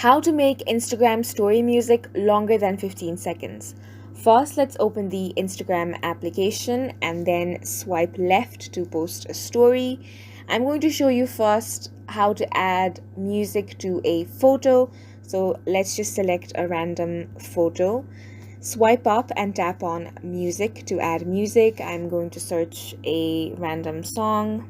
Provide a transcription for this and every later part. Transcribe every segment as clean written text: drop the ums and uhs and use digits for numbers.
How to make Instagram story music longer than 15 seconds. First, let's open the Instagram application and then swipe left to post a story. I'm going to show you first how to add music to a photo. So let's just select a random photo. Swipe up and tap on music to add music. I'm going to search a random song.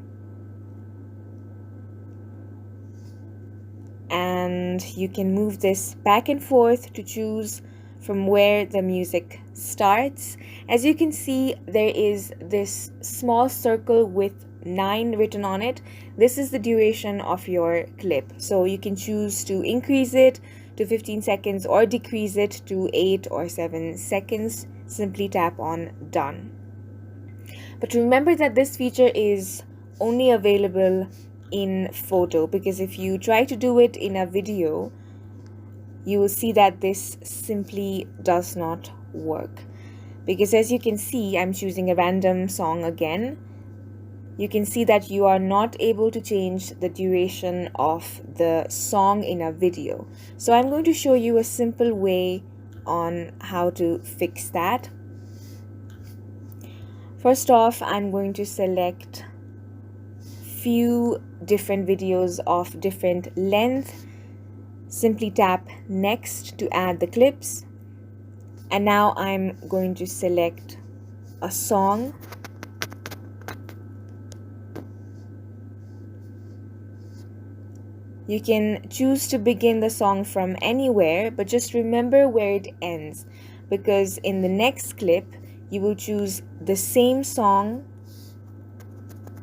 And you can move this back and forth to choose from where the music starts. As you can see, there is this small circle with 9 written on it. This is the duration of your clip. So you can choose to increase it to 15 seconds or decrease it to 8 or 7 seconds. Simply tap on done. But remember that this feature is only available in photo, because if you try to do it in a video, you will see that this simply does not work. Because as you can see, I'm choosing a random song again. You can see that you are not able to change the duration of the song in a video. So I'm going to show you a simple way on how to fix that. First off, I'm going to select few different videos of different length. Simply tap next to add the clips. And now I'm going to select a song. You can choose to begin the song from anywhere, but just remember where it ends, because in the next clip you will choose the same song,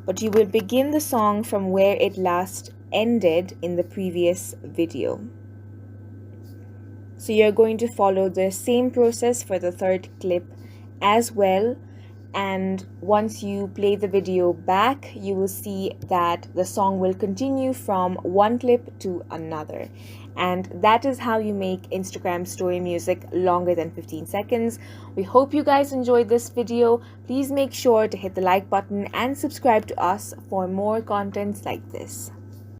but you will begin the song from where it last ended in the previous video. So you're going to follow the same process for the third clip as well. And once you play the video back, you will see that the song will continue from one clip to another. And that is how you make Instagram story music longer than 15 seconds. We hope you guys enjoyed this video. Please make sure to hit the like button and subscribe to us for more contents like this.